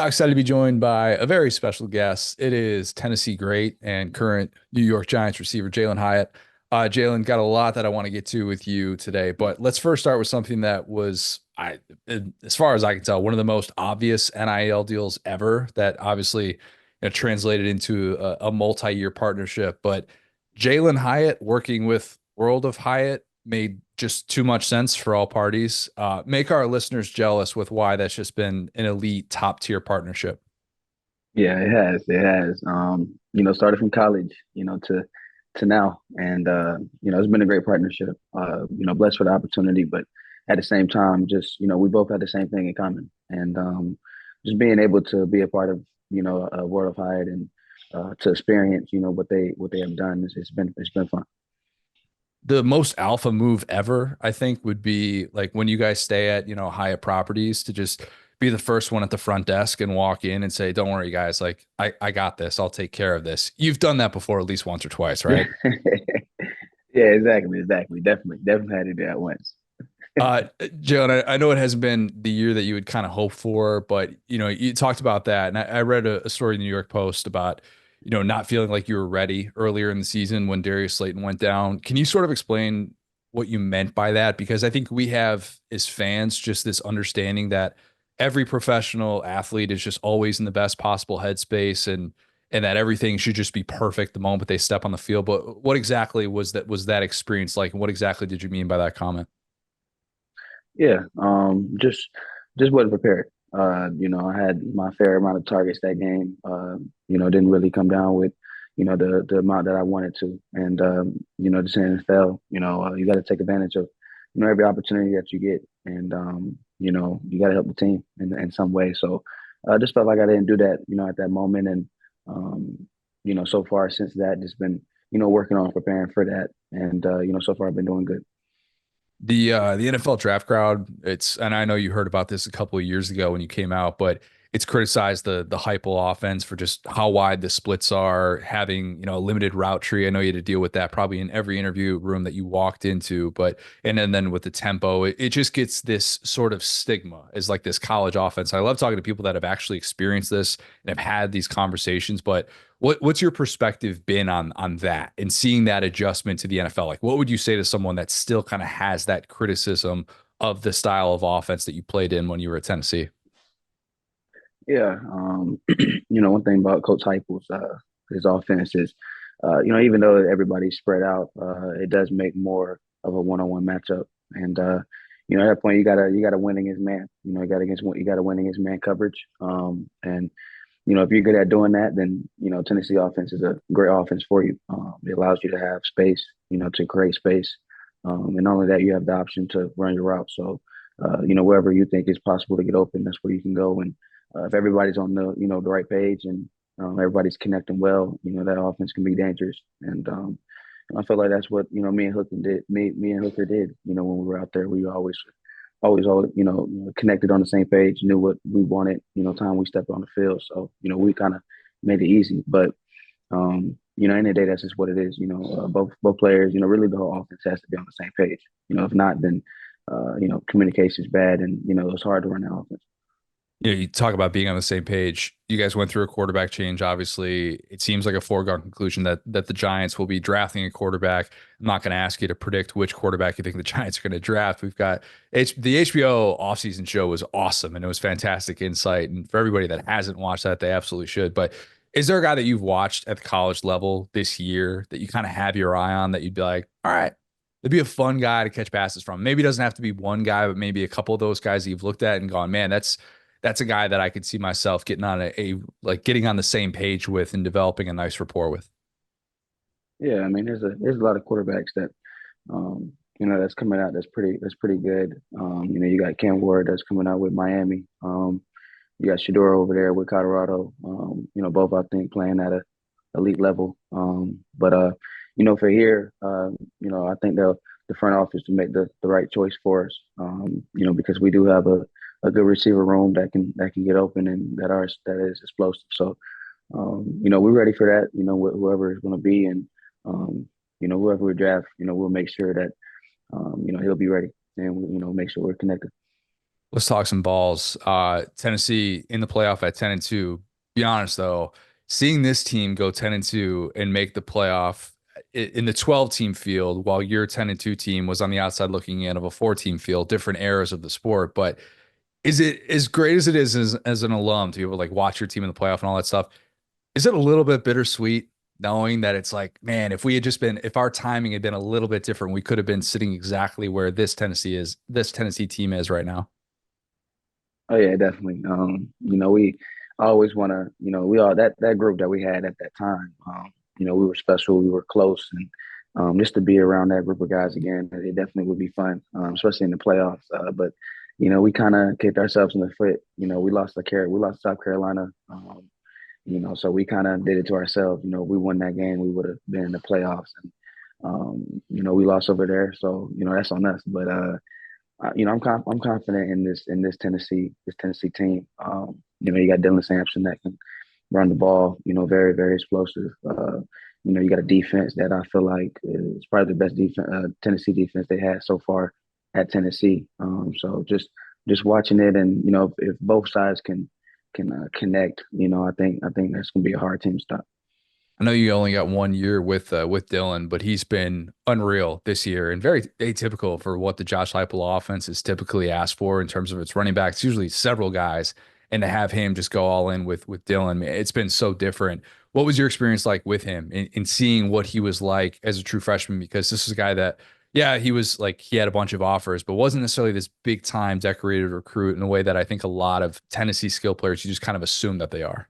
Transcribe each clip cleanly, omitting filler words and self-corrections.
Excited to be joined by a very special guest. It is Tennessee great and current New York Giants receiver Jalin Hyatt. Jalin, got a lot that I want to get to with you today, but let's first start with something that was, as far as I can tell, one of the most obvious NIL deals ever. That obviously, translated into a multi-year partnership. But Jalin Hyatt working with World of Hyatt made just too much sense for all parties. Make our listeners jealous with why that's just been an elite top tier partnership. Yeah, it has. It has. Started from college, to now. And it's been a great partnership. Blessed for the opportunity, but at the same time, just, we both had the same thing in common. And just being able to be a part of, World of Hyatt and to experience, what they have done it's been fun. The most alpha move ever, I think, would be like when you guys stay at, Hyatt properties to just be the first one at the front desk and walk in and say, "Don't worry, guys, like I got this. I'll take care of this." You've done that before at least once or twice, right? Yeah, exactly. Definitely had to do that once. Joe, and I know it hasn't been the year that you would kind of hope for, but you talked about that, and I read a story in the New York Post about not feeling like you were ready earlier in the season when Darius Slayton went down. Can you sort of explain what you meant by that? Because I think we have as fans just this understanding that every professional athlete is just always in the best possible headspace and that everything should just be perfect the moment they step on the field. But what exactly was that experience like, and what exactly did you mean by that comment? Yeah, just wasn't prepared. I had my fair amount of targets that game. Didn't really come down with, the amount that I wanted to. And just in the NFL, you got to take advantage of, every opportunity that you get, and you got to help the team in some way. So I just felt like I didn't do that, at that moment. And so far since that, just been, working on preparing for that. And so far I've been doing good. The NFL draft crowd, it's and I know you heard about this a couple of years ago when you came out, but it's criticized the Heupel offense for just how wide the splits are, having, a limited route tree. I know you had to deal with that probably in every interview room that you walked into, but and then with the tempo, it just gets this sort of stigma as like this college offense. I love talking to people that have actually experienced this and have had these conversations, but what's your perspective been on that and seeing that adjustment to the NFL? Like, what would you say to someone that still kind of has that criticism of the style of offense that you played in when you were at Tennessee? Yeah, one thing about Coach Heupel's his offense is, even though everybody's spread out, it does make more of a one-on-one matchup. And at that point, you gotta win against man. You gotta win against man coverage. And if you're good at doing that, then Tennessee offense is a great offense for you. It allows you to have space, to create space, and not only that, you have the option to run your route. So, wherever you think is possible to get open, that's where you can go. And if everybody's on the right page and everybody's connecting well, that offense can be dangerous. And I feel like that's what me and Hooker did. Me and Hooker did. When we were out there, we always connected on the same page, knew what we wanted. Time we stepped on the field, so we kind of made it easy. But end of the day, that's just what it is. Both players, really the whole offense has to be on the same page. If not, then communication is bad, and it's hard to run that offense. You talk about being on the same page. You guys went through a quarterback change. Obviously, it seems like a foregone conclusion that the Giants will be drafting a quarterback. I'm not going to ask you to predict which quarterback you think the Giants are going to draft. We've got the HBO offseason show was awesome and it was fantastic insight. And for everybody that hasn't watched that, they absolutely should. But is there a guy that you've watched at the college level this year that you kind of have your eye on that you'd be like, all right, it'd be a fun guy to catch passes from? Maybe it doesn't have to be one guy, but maybe a couple of those guys that you've looked at and gone, man, that's a guy that I could see myself getting on like getting on the same page with and developing a nice rapport with. Yeah, I mean, there's a lot of quarterbacks that that's coming out that's pretty good. You got Cam Ward that's coming out with Miami. You got Shador over there with Colorado. Both I think playing at a elite level. But for here, I think the front office to make the right choice for us. Because we do have a good receiver room that can get open and that is explosive. So we're ready for that. Whoever it's going to be, and whoever we draft, we'll make sure that he'll be ready, and make sure we're connected. Let's talk some balls. Tennessee in the playoff at 10-2. Be honest though, seeing this team go 10-2 and make the playoff in the 12-team field, while your 10-2 team was on the outside looking in of a 4-team field, different eras of the sport. But is it as great as it is as an alum to be able to like watch your team in the playoff and all that stuff? Is it a little bit bittersweet knowing that it's like, man, if we had just been, if our timing had been a little bit different, we could have been sitting exactly where this Tennessee team is right now? Oh yeah, definitely. We always want to, we all that group that we had at that time. We were special, we were close, and just to be around that group of guys again, it definitely would be fun, especially in the playoffs. But we kind of kicked ourselves in the foot. We lost South Carolina. So we kind of did it to ourselves. We won that game, we would have been in the playoffs, and we lost over there. So that's on us. But I'm confident in this Tennessee team. You got Dylan Sampson that can run the ball. Very very explosive. You got a defense that I feel like is probably the best defense Tennessee defense they had so far at Tennessee. So just watching it, and if both sides can connect, I think that's gonna be a hard team to stop. I know you only got 1 year with Dylan, but he's been unreal this year and very atypical for what the Josh Heupel offense is typically asked for in terms of its running backs. Usually several guys, and to have him just go all in with Dylan, man, it's been so different. What was your experience like with him in seeing what he was like as a true freshman? Because this is a guy that, yeah, he was like he had a bunch of offers, but wasn't necessarily this big time decorated recruit in a way that I think a lot of Tennessee skill players you just kind of assume that they are.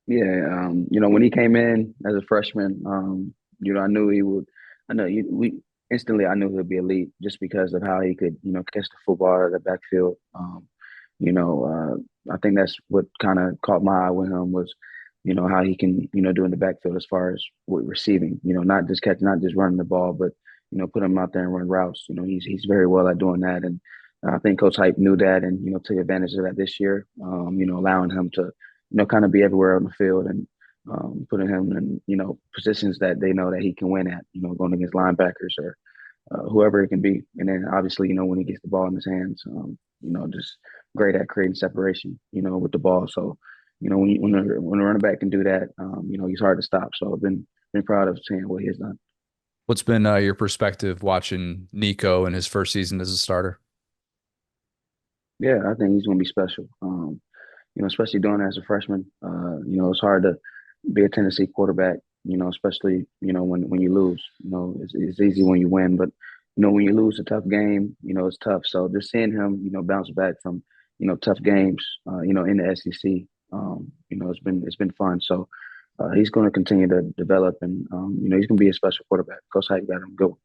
Yeah, when he came in as a freshman, I knew he would. I know we instantly. I knew he'd be elite just because of how he could, catch the football out of the backfield. I think that's what kind of caught my eye with him was, how he can, do in the backfield as far as with receiving. Not just catch, not just running the ball, but put him out there and run routes. He's very well at doing that, and I think Coach Hype knew that, and took advantage of that this year. Allowing him to kind of be everywhere on the field, and putting him in, positions that they know that he can win at, going against linebackers or whoever it can be. And then obviously, when he gets the ball in his hands, just great at creating separation, with the ball. So, when a running back can do that, he's hard to stop. So I've been proud of seeing what he has done. What's been your perspective watching Nico in his first season as a starter? Yeah, I think he's going to be special. Especially doing it as a freshman. It's hard to be a Tennessee quarterback, especially, when you lose. It's easy when you win, but, when you lose a tough game, it's tough. So just seeing him, bounce back from, tough games, in the SEC, it's been fun. So he's going to continue to develop, and, he's going to be a special quarterback. Coach Hype got him go.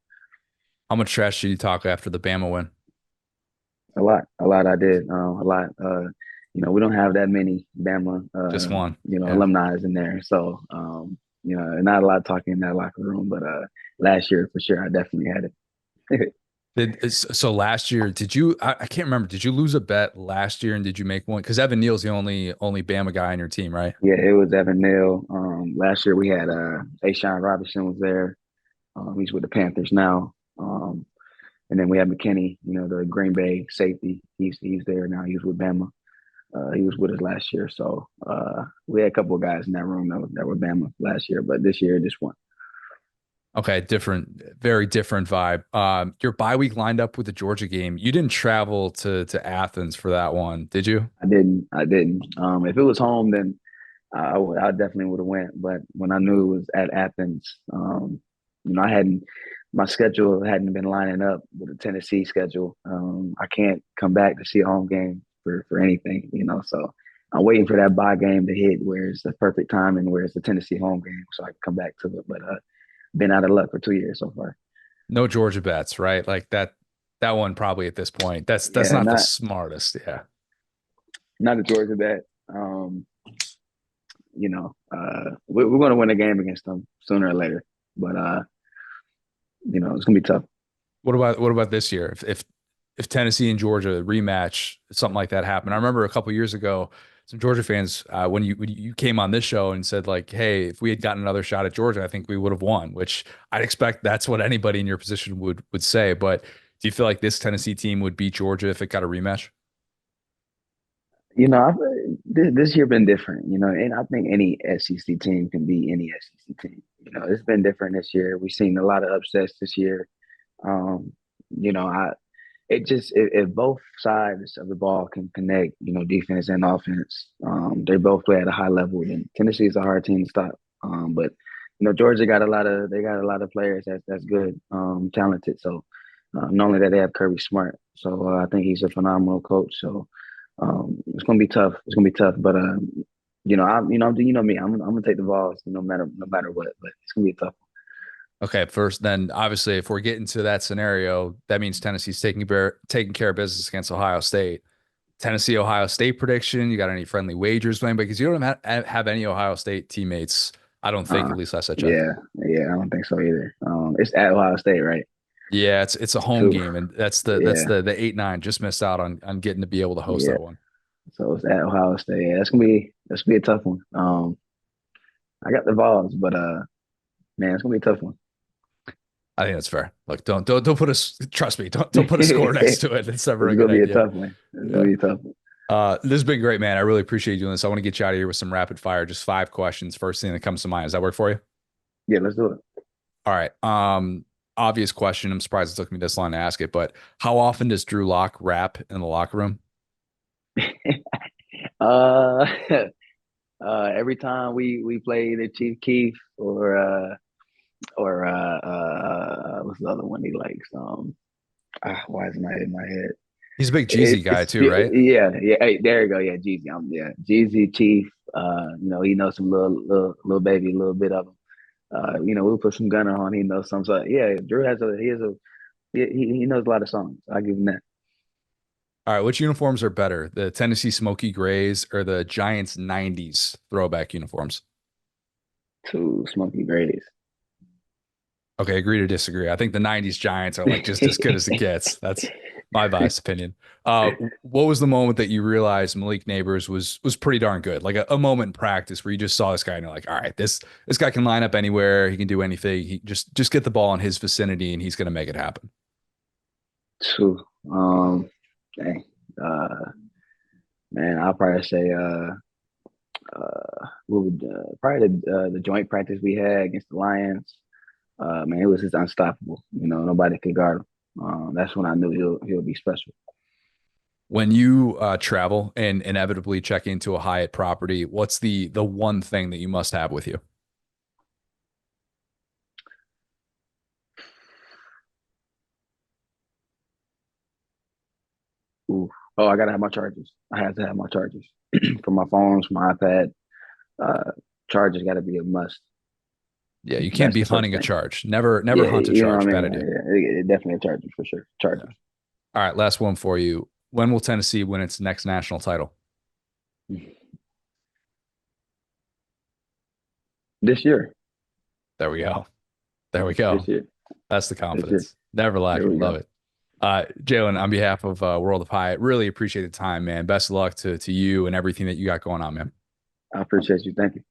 How much trash did you talk after the Bama win? A lot I did, a lot. We don't have that many Bama, Just one. Yeah. alumni in there. So, not a lot of talking in that locker room, but last year for sure, I definitely had it. So last year, did you? I can't remember. Did you lose a bet last year, and did you make one? Because Evan Neal's the only Bama guy on your team, right? Yeah, it was Evan Neal. Last year we had Ashawn Robinson was there. He's with the Panthers now. And then we had McKinney, the Green Bay safety. He's there now. He's with Bama. He was with us last year. So we had a couple of guys in that room that were Bama last year, but this year just one. Okay, different, very different vibe. Your bye week lined up with the Georgia game. You didn't travel to Athens for that one, did you? I didn't. If it was home, then I definitely would have went. But when I knew it was at Athens, I hadn't my schedule hadn't been lining up with the Tennessee schedule. I can't come back to see a home game for anything, So I'm waiting for that bye game to hit where it's the perfect time and where it's the Tennessee home game so I can come back to it. But been out of luck for 2 years so far. No Georgia bets, right? Like that one probably at this point. That's Yeah, not the smartest. Yeah. not a Georgia bet. We're going to win a game against them sooner or later, but it's going to be tough. What about this year? If Tennessee and Georgia rematch, something like that happened. I remember a couple years ago, some Georgia fans when you came on this show and said like, "Hey, if we had gotten another shot at Georgia, I think we would have won." Which I'd expect that's what anybody in your position would say. But do you feel like this Tennessee team would beat Georgia if it got a rematch? This year been different, and I think any SEC team can beat any SEC team. It's been different this year. We've seen a lot of upsets this year. Um, you know, I it just if both sides of the ball can connect, defense and offense, they both play at a high level. Then Tennessee is a hard team to stop. But Georgia got a lot of players that's good, talented. So not only that they have Kirby Smart, so I think he's a phenomenal coach. So it's gonna be tough. It's gonna be tough, but you know me, I'm gonna take the Vols, no matter what. But it's gonna be a tough. Okay, first, then obviously, if we're getting to that scenario, that means Tennessee's taking care of business against Ohio State. Tennessee, Ohio State prediction. You got any friendly wagers, Wayne? Because you don't have any Ohio State teammates. I don't think, Uh, at least last I checked. yeah, I don't think so either. It's at Ohio State, right? Yeah, it's a home Too. game, and that's Yeah, the 8-9. Just missed out on getting to be able to host yeah. that one. So it's at Ohio State. Yeah, that's gonna be a tough one. I got the Vols, but man, it's gonna be a tough one. I think that's fair. Look, don't put a trust me. Don't put a score next It's to it. It's never a gonna good be a idea. tough one. It's Yeah. gonna be a tough one. This has been great, man. I really appreciate you doing this. I want to get you out of here with some rapid fire, just 5 questions. First thing that comes to mind. Does that work for you? Yeah, let's do All right. Obvious question. I'm surprised it took me this long to ask it, but how often does Drew Lock rap in the locker room? it. uh, every time we play the Chief Keef or what's the other one he likes? Why is it not in my head? He's a big Jeezy guy too, right? Yeah, yeah. Hey, there you go. Yeah, Jeezy. Yeah, Jeezy Chief. He knows some little baby, a little bit of him. We'll put some Gunner on. He knows some. So yeah, Drew he knows a lot of songs. I'll give him that. All right. Which uniforms are better, the Tennessee Smoky Grays or the Giants 90s throwback uniforms? To Smokey Grays. Okay, agree to disagree. I think the 90s Giants are like just as good as it gets. That's my biased opinion. What was the moment that you realized Malik Neighbors was pretty darn good? Like a moment in practice where you just saw this guy and you're like, all right, this guy can line up anywhere, he can do anything. He just get the ball in his vicinity and he's gonna make it happen. To dang, uh, man, I'll probably say what would probably the joint practice we had against the Lions. Man, it was just unstoppable. Nobody could guard him. That's when I knew he'll be special. When you travel and inevitably check into a Hyatt property, what's the one thing that you must have with you? Ooh. Oh, I gotta have my chargers. I have to have my chargers for my phones, for my iPad. Uh, Chargers got to be a must. Yeah, you can't That's be the first hunting a thing. charge. Never Yeah, hunt a you know what charge. I Bad mean. idea. Definitely a Chargers for sure. Yeah. Chargers All right, last one for you. When will Tennessee win its next national title? this year. There we go. There we go. This year. That's the This year. confidence. Never There lacking. we Love go. it. Jalin, on behalf of World of Hyatt, really appreciate the time, man. Best of luck to you and everything that you got going on, man. I appreciate you. Thank you.